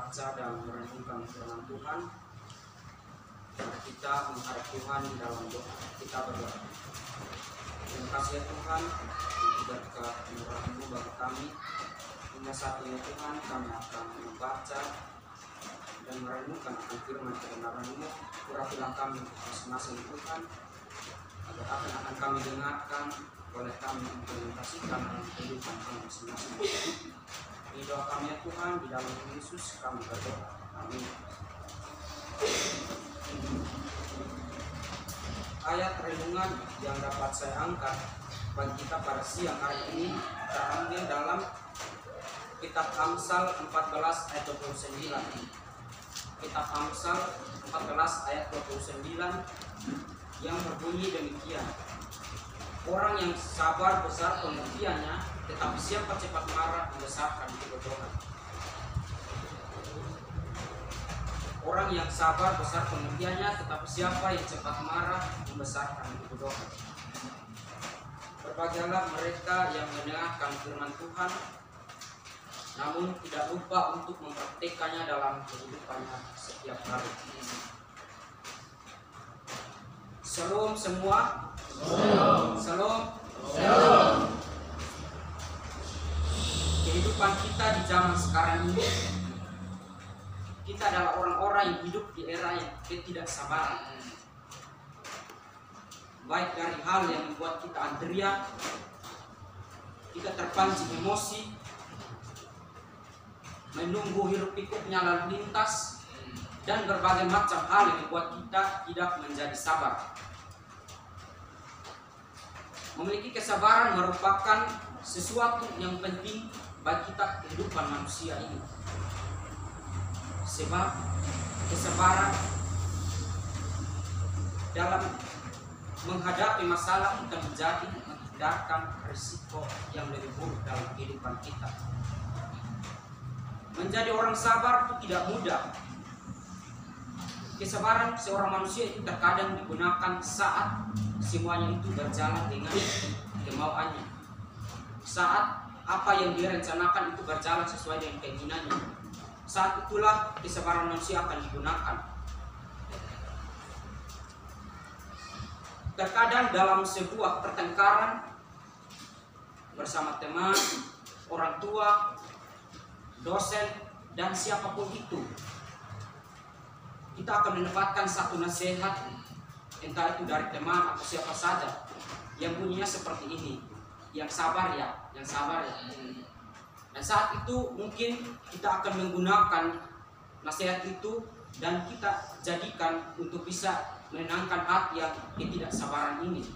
membaca dan merenungkan firman Tuhan. Mari kita menghadap Tuhan dalam doa. Kita berdoa. Terima kasih ya Tuhan untuk berkat murah-Mu bagi kami. Hingga saat ini Tuhan kami akan membaca dan merenungkan akan firman kebenaran-Mu. Urapilah kami masing-masing Tuhan, agar apa yang akan kami dengarkan boleh kami implementasikan dalam kehidupan kami masing-masing. Ini doa kami ya Tuhan, di dalam nama Yesus kami berdoa. Amin. Ayat renungan yang dapat saya angkat bagi kita pada siang hari ini terambil dalam Kitab Amsal 14 ayat 29. Kitab Amsal 14 ayat 29 yang berbunyi demikian. Orang yang sabar besar pengertiannya, tetapi siapa cepat marah membesarkan kebodohan. Orang yang sabar besar pengertiannya, tetapi siapa yang cepat marah membesarkan kebodohan. Berbahagialah mereka yang mendengarkan firman Tuhan, namun tidak lupa untuk mempraktikkannya dalam kehidupannya setiap hari. Shalom semua. Shalom. Kehidupan kita di zaman sekarang ini, kita adalah orang-orang yang hidup di era yang ketidaksabaran. Baik dari hal yang membuat kita antrian, kita terpancing emosi, menunggu hiruk pikuknya lalu lintas, dan berbagai macam hal yang membuat kita tidak menjadi sabar. Memiliki kesabaran merupakan sesuatu yang penting bagi kita kehidupan manusia ini. Sebab kesabaran dalam menghadapi masalah kita menjadi menghindarkan risiko yang lebih buruk dalam kehidupan kita. Menjadi orang sabar itu tidak mudah. Kesabaran seorang manusia itu terkadang digunakan saat semuanya itu berjalan dengan kemauannya. Saat apa yang direncanakan itu berjalan sesuai dengan keinginannya. Saat itulah kesabaran manusia akan digunakan. Terkadang dalam sebuah pertengkaran bersama teman, orang tua, dosen, dan siapapun itu, kita akan mendapatkan satu nasihat, entah itu dari teman atau siapa saja, yang bunyinya seperti ini, yang sabar ya. Dan saat itu mungkin kita akan menggunakan nasihat itu dan kita jadikan untuk bisa menenangkan hati yang ketidaksabaran ini.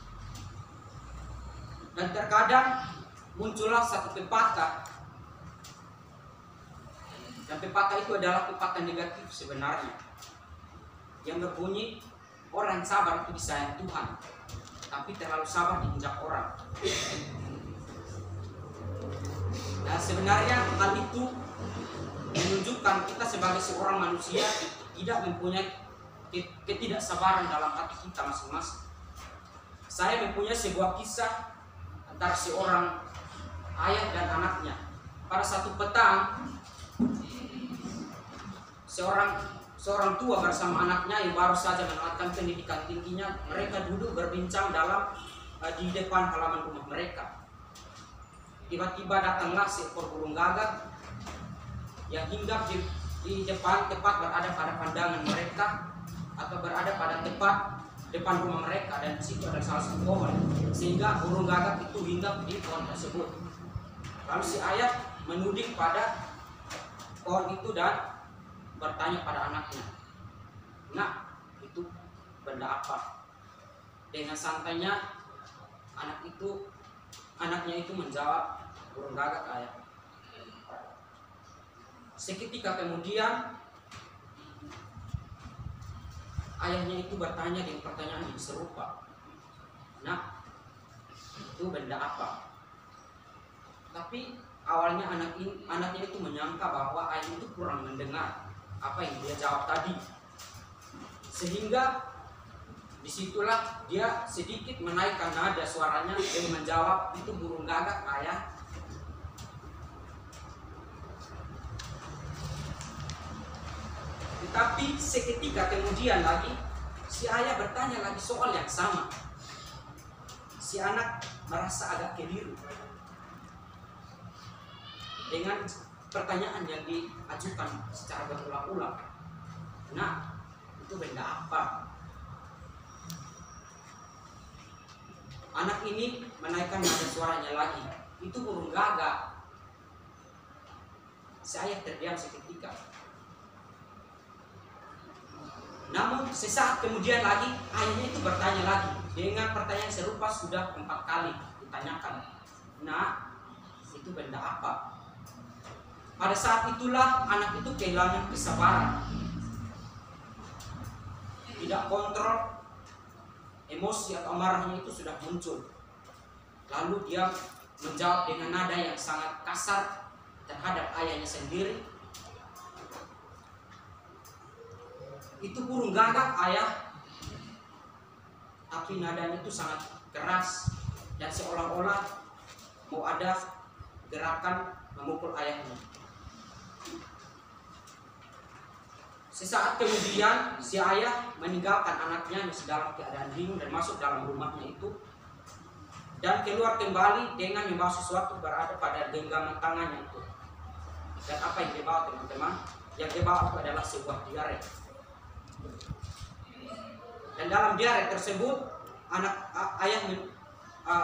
Dan terkadang muncullah satu pepatah, dan pepatah itu adalah pepatah negatif sebenarnya, yang berbunyi, orang sabar itu disayang Tuhan, tapi terlalu sabar diinjak orang. Nah, sebenarnya hal itu menunjukkan kita sebagai seorang manusia tidak mempunyai ketidaksabaran dalam hati kita masing-masing. Saya mempunyai sebuah kisah antara seorang ayah dan anaknya. Pada satu petang, seorang tua bersama anaknya yang baru saja mendapatkan pendidikan tingginya, mereka duduk berbincang di depan halaman rumah mereka. Tiba-tiba datanglah seekor burung gagak yang hinggap di depan, tepat berada pada pandangan mereka atau berada pada depan rumah mereka, dan di situ ada salah satu pohon, sehingga burung gagak itu hinggap di pohon tersebut. Lalu si ayah menuding pada pohon itu dan bertanya pada anaknya, "Nak, itu benda apa?" Dengan santainya anaknya itu menjawab, "Burung gagak, ayah." Seketika kemudian ayahnya itu bertanya dengan pertanyaan yang serupa, "Nak, itu benda apa?" Tapi awalnya anaknya itu menyangka bahwa ayahnya itu kurang mendengar apa yang dia jawab tadi, sehingga disitulah dia sedikit menaikkan nada suaranya dan menjawab, "Itu burung gagak, ayah." Tapi seketika kemudian lagi si ayah bertanya lagi soal yang sama. Si anak merasa agak keliru dengan pertanyaan yang diajukan secara berulang-ulang. Nah, itu benda apa? Anak ini menaikkan nada suaranya lagi. Itu burung gagak. Si ayah terdiam seketika. Namun sesaat kemudian lagi ayahnya itu bertanya lagi dengan pertanyaan serupa sudah 4 kali ditanyakan. Nah, itu benda apa? Pada saat itulah anak itu kehilangan kesabaran, tidak kontrol, emosi atau amarahnya itu sudah muncul. Lalu dia menjawab dengan nada yang sangat kasar terhadap ayahnya sendiri. Itu burung gagak ayah, tapi nadanya itu sangat keras dan seolah-olah mau ada gerakan memukul ayahnya. Sesaat kemudian si ayah meninggalkan anaknya dalam keadaan bingung dan masuk dalam rumahnya itu dan keluar kembali dengan membawa sesuatu berada pada genggaman tangannya itu. Dan apa yang dia bawa, teman-teman? Yang dia bawa itu adalah sebuah diare. Dan dalam diare tersebut ayah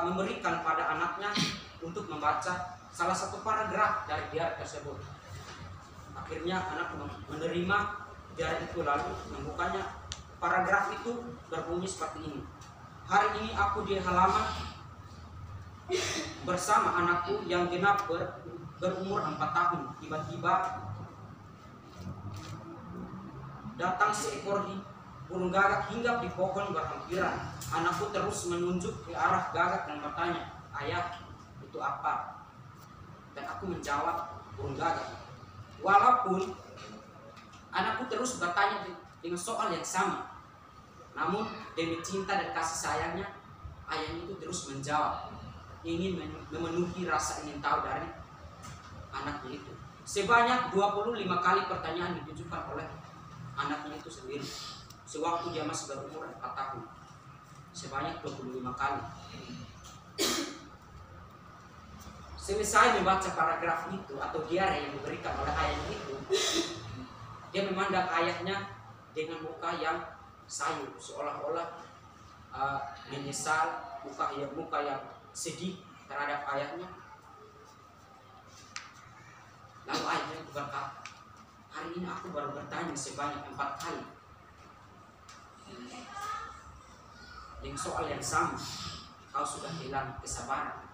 memberikan pada anaknya untuk membaca salah satu paragraf dari diare tersebut. Akhirnya anak menerima diare itu lalu membukanya. Paragraf itu berbunyi seperti ini. Hari ini aku di halaman bersama anakku yang genap berumur 4 tahun. Tiba-tiba datang seekor burung gagak hinggap di pohon berhampiran. Anakku terus menunjuk ke arah gagak dan bertanya, "Ayah, itu apa?" Dan aku menjawab, "Burung gagak." Walaupun anakku terus bertanya dengan soal yang sama, namun demi cinta dan kasih sayangnya, ayahnya itu terus menjawab, ingin memenuhi rasa ingin tahu dari anaknya itu. Sebanyak 25 kali pertanyaan ditujukan oleh anaknya itu sendiri sewaktu dia masih berumur 4 tahun. Sebanyak 25 kali. Selesai membaca paragraf itu atau diare yang diberikan oleh ayahnya itu, dia memandang ayahnya dengan muka yang sayu, seolah-olah menyesal, muka yang sedih terhadap ayahnya. Lalu ayahnya itu berkata, "Hari ini aku baru bertanya sebanyak 4 kali dengan soal yang sama. Kau sudah hilang kesabaran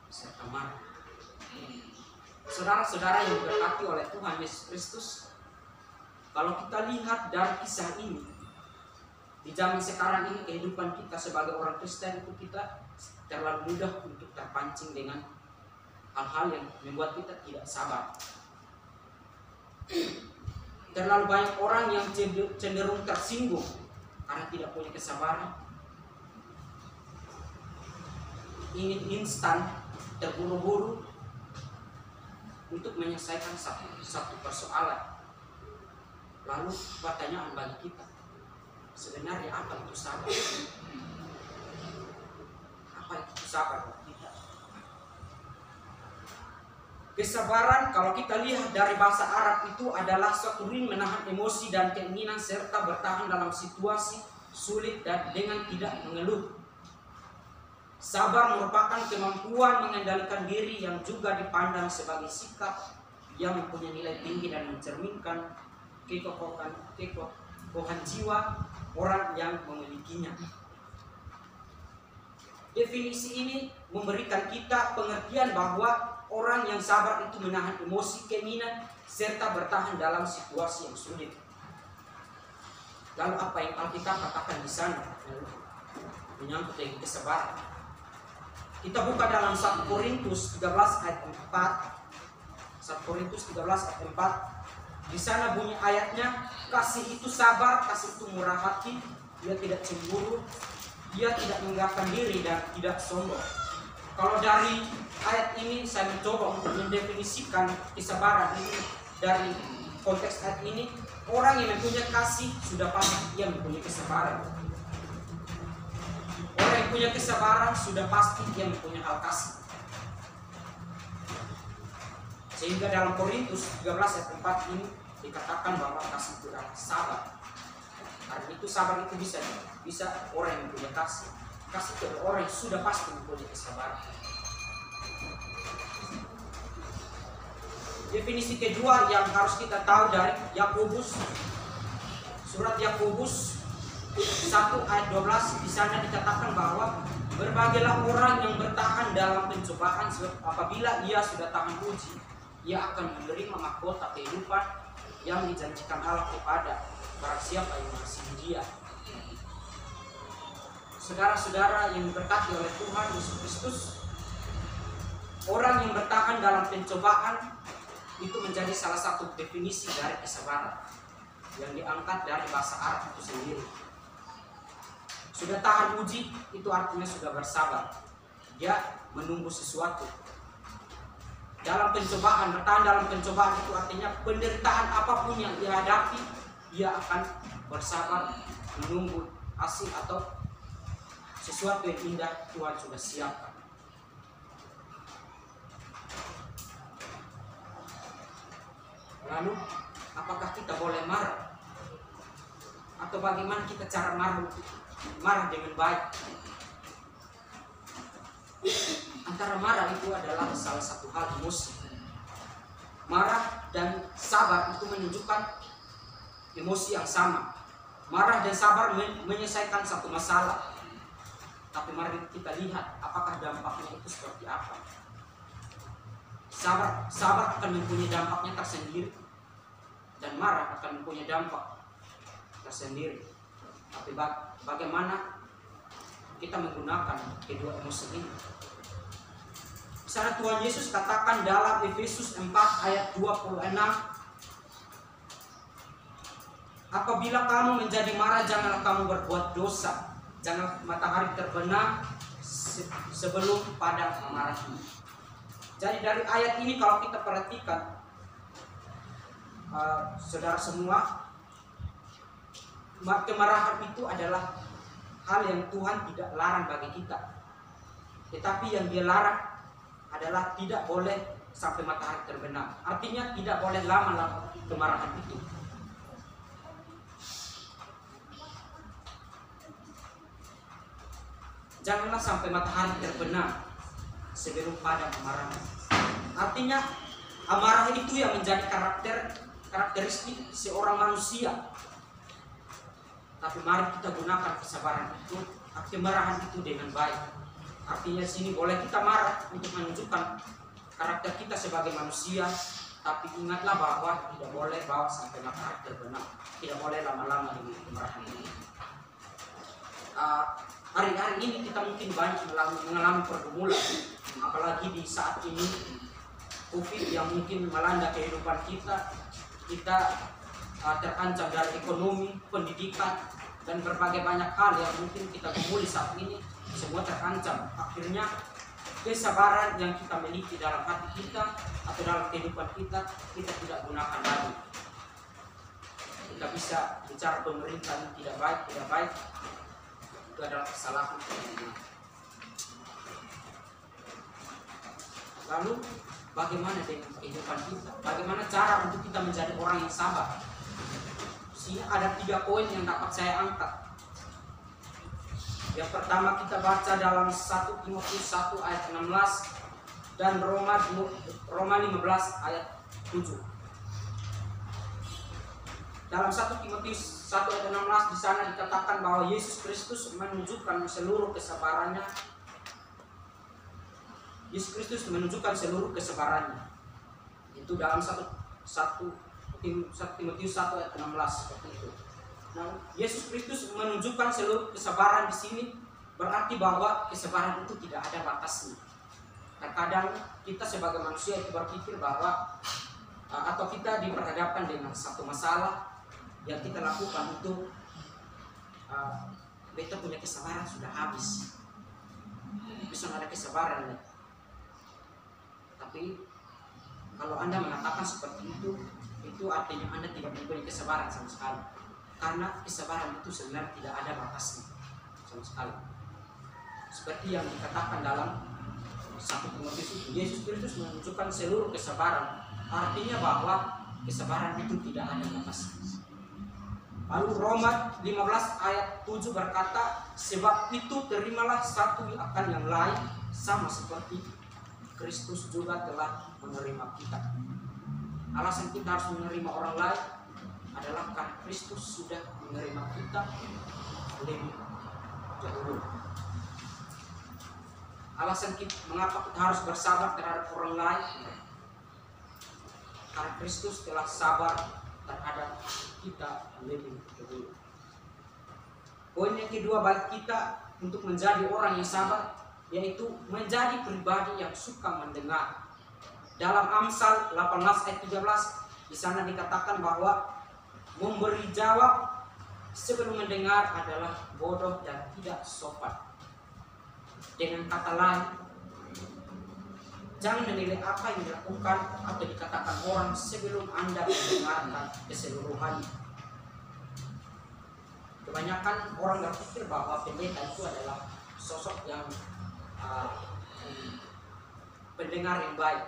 serta marah." Saudara-saudara yang diberkati oleh Tuhan Yesus Kristus, kalau kita lihat dari kisah ini, di zaman sekarang ini kehidupan kita sebagai orang Kristen itu kita terlalu mudah untuk terpancing dengan hal-hal yang membuat kita tidak sabar. Terlalu banyak orang yang cenderung tersinggung karena tidak punya kesabaran, ingin instan, terburu-buru untuk menyelesaikan satu persoalan. Lalu pertanyaan bagi kita, sebenarnya apa itu sabar? Apa itu sabar bagi kita? Kesabaran kalau kita lihat dari bahasa Arab itu adalah suatu ring menahan emosi dan keinginan serta bertahan dalam situasi sulit dan dengan tidak mengeluh. Sabar merupakan kemampuan mengendalikan diri yang juga dipandang sebagai sikap yang mempunyai nilai tinggi dan mencerminkan kekokohan jiwa orang yang memilikinya. Definisi ini memberikan kita pengertian bahwa orang yang sabar itu menahan emosi, keinginan, serta bertahan dalam situasi yang sulit. Lalu apa yang Alkitab katakan di sana menyangkut dengan kesabaran? Kita buka dalam 1 Korintus 13 ayat 4. 1 Korintus 13 ayat 4. Di sana bunyi ayatnya, kasih itu sabar, kasih itu murah hati, dia tidak cemburu, dia tidak menggagahkan diri dan tidak sombong. Kalau dari ayat ini saya mencoba untuk mendefinisikan kesabaran ini dari konteks ayat ini, orang yang mempunyai kasih sudah pasti ia mempunyai kesabaran. Orang yang punya kesabaran sudah pasti dia mempunyai hal kasih. Sehingga dalam Korintus 13 ayat 4 ini dikatakan bahwa kasih itu adalah sabar. Karena itu sabar itu bisa orang yang punya kasih. Kasih itu adalah orang yang sudah pasti mempunyai kesabaran. Definisi kedua yang harus kita tahu dari Yakobus, surat Yakobus 1 ayat 12, di sana dikatakan bahwa berbagailah orang yang bertahan dalam pencobaan, sebab apabila ia sudah tahan uji, ia akan menerima mahkota kehidupan yang dijanjikan Allah kepada barang siapa yang mengasihi Dia. Saudara-saudara yang diberkati oleh Tuhan Yesus Kristus, orang yang bertahan dalam pencobaan itu menjadi salah satu definisi dari kesabaran yang diangkat dari bahasa Arab itu sendiri. Sudah tahan uji itu artinya sudah bersabar. Dia menunggu sesuatu. Dalam pencobaan, bertahan dalam pencobaan itu artinya penderitaan apapun yang dia hadapi, dia akan bersabar menunggu hasil atau sesuatu yang indah Tuhan sudah siapkan. Lalu, apakah kita boleh marah? Atau bagaimana kita cara marah dengan baik? Antara marah itu adalah salah satu hal emosi. Marah dan sabar itu menunjukkan emosi yang sama. Marah dan sabar menyelesaikan satu masalah. Tapi mari kita lihat apakah dampaknya itu seperti apa. Sabar akan mempunyai dampaknya tersendiri, dan marah akan mempunyai dampak tersendiri. Tapi bagaimana kita menggunakan kedua emosi ini? Misalnya Tuhan Yesus katakan dalam Efesus 4 ayat 26, apabila kamu menjadi marah, janganlah kamu berbuat dosa. Jangan matahari terbenam sebelum padam amarahmu. Jadi dari ayat ini kalau kita perhatikan, saudara semua, kemarahan itu adalah hal yang Tuhan tidak larang bagi kita. Tetapi yang Dia larang adalah tidak boleh sampai matahari terbenam. Artinya tidak boleh lama-lama kemarahan itu. Janganlah sampai matahari terbenam sebelum padam amarah. Artinya amarah itu yang menjadi karakteristik seorang manusia. Tapi mari kita gunakan kesabaran itu, kemarahan itu dengan baik. Artinya sini boleh kita marah untuk menunjukkan karakter kita sebagai manusia, tapi ingatlah bahwa tidak boleh bawa sampai matahari terbenam. Tidak boleh lama-lama dengan kemarahan ini. Hari-hari ini kita mungkin banyak mengalami pergumulan, apalagi di saat ini COVID yang mungkin melanda kehidupan kita. Kita terancam dari ekonomi, pendidikan, dan berbagai banyak hal yang mungkin kita gumuli saat ini, semua terancam. Akhirnya kesabaran yang kita miliki dalam hati kita atau dalam kehidupan kita tidak gunakan lagi. Kita bisa bicara pemerintah yang tidak baik, itu adalah kesalahan. Lalu bagaimana dengan kehidupan kita? Bagaimana cara untuk kita menjadi orang yang sabar? Di sini ada 3 poin yang dapat saya angkat. Yang pertama kita baca dalam 1 Timotius 1 ayat 16 dan Roma 15 ayat 7. Dalam 1 Timotius 1 ayat 16 di sana dikatakan bahwa Yesus Kristus menunjukkan seluruh kesabarannya. Yesus Kristus menunjukkan seluruh kesabarannya. Itu dalam 1 Timotius 1 ayat 16 seperti itu. Nah, Yesus Kristus menunjukkan seluruh kesabaran di sini berarti bahwa kesabaran itu tidak ada batasnya. Terkadang kita sebagai manusia itu berpikir bahwa atau kita diperhadapkan dengan satu masalah yang kita lakukan itu kita punya kesabaran sudah habis, bisa ada kesabaran ya. Tapi kalau Anda mengatakan seperti itu itu artinya Anda tidak mempunyai kesabaran sama sekali. Karena kesabaran itu sebenarnya tidak ada batasnya sama sekali. Seperti yang dikatakan dalam 1 Timotius itu, Yesus Kristus menunjukkan seluruh kesabaran. Artinya bahwa kesabaran itu tidak ada batasnya. Lalu Roma 15 ayat 7 berkata, sebab itu terimalah satu akan yang lain, sama seperti Kristus juga telah menerima kita. Alasan kita harus menerima orang lain adalah karena Kristus sudah menerima kita lebih dahulu. Alasan kita mengapa kita harus bersabar terhadap orang lain, karena Kristus telah sabar terhadap kita lebih dahulu. Poin yang kedua bagi kita untuk menjadi orang yang sabar, yaitu menjadi pribadi yang suka mendengar. Dalam Amsal 18 ayat 13, di sana dikatakan bahwa memberi jawab sebelum mendengar adalah bodoh dan tidak sopan. Dengan kata lain, jangan menilai apa yang dilakukan atau dikatakan orang sebelum Anda mendengarkan keseluruhannya. Kebanyakan orang berpikir bahwa pendeta itu adalah sosok yang pendengar yang baik.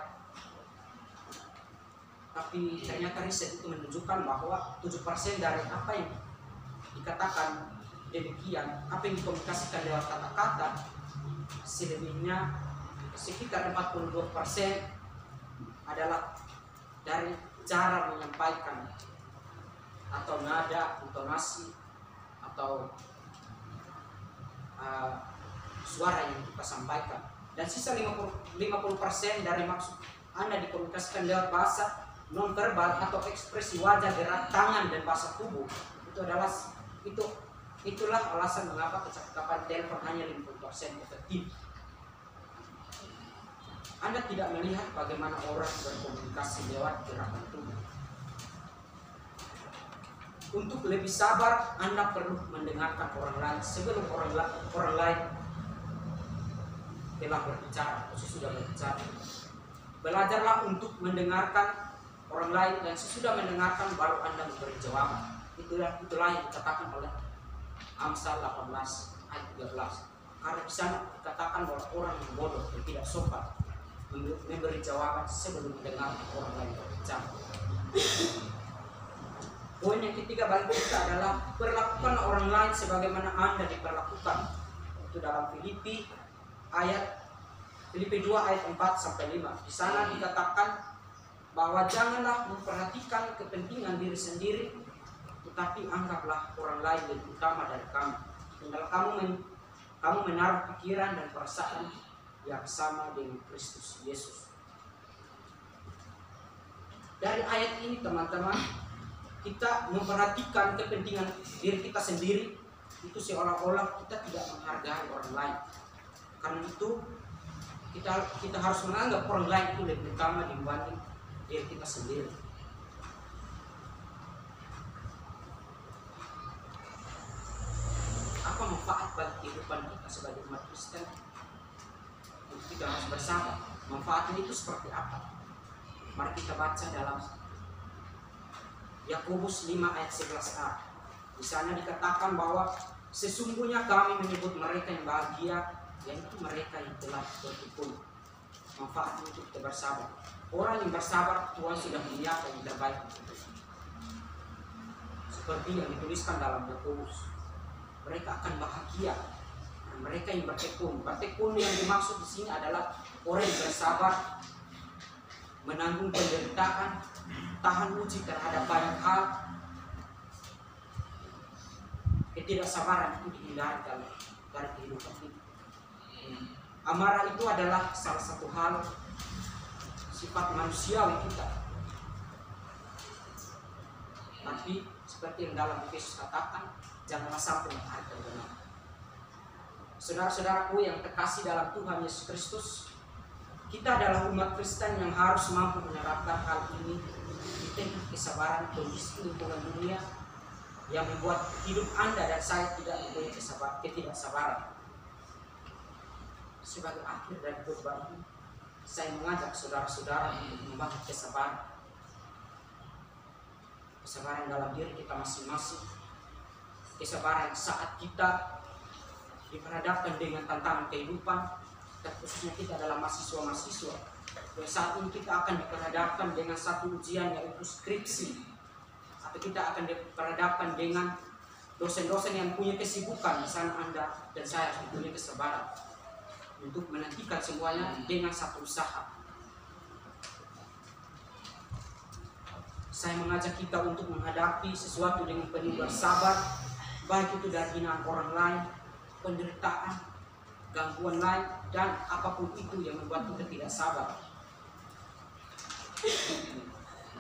Tapi ternyata riset itu menunjukkan bahwa 7% dari apa yang dikatakan demikian, apa yang dikomunikasikan lewat kata-kata, selebihnya sekitar 42% adalah dari cara menyampaikan atau nada, intonasi, atau suara yang kita sampaikan. Dan sisa 50% dari maksud Anda dikomunikasikan lewat bahasa non-verbal atau ekspresi wajah, gerak tangan, dan bahasa tubuh. Itulah alasan mengapa kecakapan telepon hanya 50% efektif. Anda tidak melihat bagaimana orang berkomunikasi lewat gerakan tubuh. Untuk lebih sabar, Anda perlu mendengarkan orang lain sebelum orang lain telah berbicara atau sudah berbicara. Belajarlah untuk mendengarkan orang lain, dan sesudah mendengarkan baru Anda memberi jawaban. Itulah yang dikatakan oleh Amsal 18 ayat 13. Karena di sana dikatakan bahwa orang yang bodoh dan tidak sopan memberi jawaban sebelum mendengar orang lain berbicara. Poin yang ketiga bagi kita adalah perlakukan orang lain sebagaimana Anda diperlakukan. Itu dalam Filipi 2 ayat 4 sampai 5. Di sana dikatakan bahwa janganlah memperhatikan kepentingan diri sendiri, tetapi anggaplah orang lain lebih utama dari kamu. Tinggal kamu menaruh pikiran dan perasaan yang sama dengan Kristus Yesus. Dari ayat ini teman-teman, kita memperhatikan kepentingan diri kita sendiri, itu seolah-olah kita tidak menghargai orang lain. Karena itu kita harus menganggap orang lain itu lebih utama dibanding diri kita sendiri. Apa manfaat bagi kehidupan kita sebagai umat Kristen? Kita harus bersabar. Manfaatnya itu seperti apa? Mari kita baca dalam Yakobus 5 ayat 11a. Di sana dikatakan bahwa sesungguhnya kami menyebut mereka yang bahagia, yaitu mereka yang telah bertekun. Manfaatnya untuk kita bersabar. Orang yang bersabar, Tuhan sudah menyiapkan yang terbaik. Seperti yang dituliskan dalam Yakobus, mereka akan bahagia. Mereka yang bertekun. Bertekun yang dimaksud di sini adalah orang yang bersabar, menanggung penderitaan, tahan uji terhadap banyak hal. Ketidaksabaran itu dihindari dari kehidupan kita. Amarah itu adalah salah satu hal sifat manusiawi kita. Tapi seperti yang dalam Efesus katakan, janganlah sampai matahari terbenam. Saudara-saudaraku yang terkasih dalam Tuhan Yesus Kristus, kita adalah umat Kristen yang harus mampu menerapkan hal ini di tengah kesabaran kondisi lingkungan dunia yang membuat hidup Anda dan saya tidak mempunyai ketidaksabaran. Sebagai akhir dari khotbah ini, saya mengajak saudara-saudara untuk membangun kesabaran. kesabaran dalam diri kita masing-masing, kesabaran saat kita diperhadapkan dengan tantangan kehidupan, dan khususnya kita adalah mahasiswa-mahasiswa. Saat ini kita akan diperhadapkan dengan satu ujian, yaitu skripsi, atau kita akan diperhadapkan dengan dosen-dosen yang punya kesibukan. Di sana Anda dan saya harus punya kesabaran untuk menantikan semuanya dengan satu usaha. Saya mengajak kita untuk menghadapi sesuatu dengan penuh bersabar, baik itu dari hinaan orang lain, penderitaan, gangguan lain, dan apapun itu yang membuat kita tidak sabar.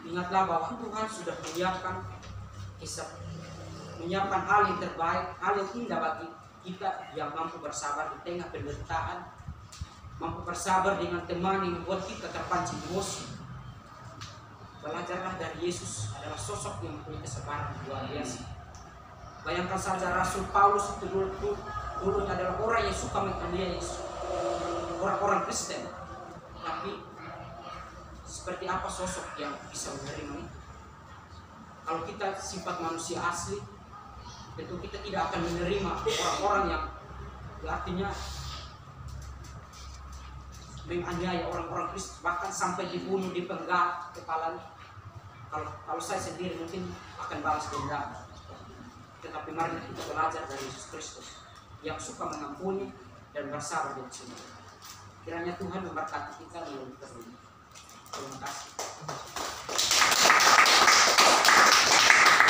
Ingatlah bahwa Tuhan sudah menyiapkan hal yang terbaik, hal yang indah bagi kita yang mampu bersabar di tengah penderitaan, mampu bersabar dengan teman yang membuat kita terpancing emosi. Belajarlah dari Yesus, adalah sosok yang mempunyai kesabaran luar biasa. Bayangkan saja Rasul Paulus itu dulu adalah orang yang suka menganiaya orang-orang Kristen, tapi seperti apa sosok yang bisa menerima itu? Kalau kita sifat manusia asli, tentu kita tidak akan menerima orang-orang yang artinya menganiaya orang-orang Kristen, bahkan sampai dibunuh, dipenggal kepalanya. Kalau saya sendiri mungkin akan balas dendam. Tetapi mari kita belajar dari Yesus Kristus yang suka mengampuni dan bersabar dengan semua. Kiranya Tuhan memberkati kita melalui firman-Nya. Terima kasih.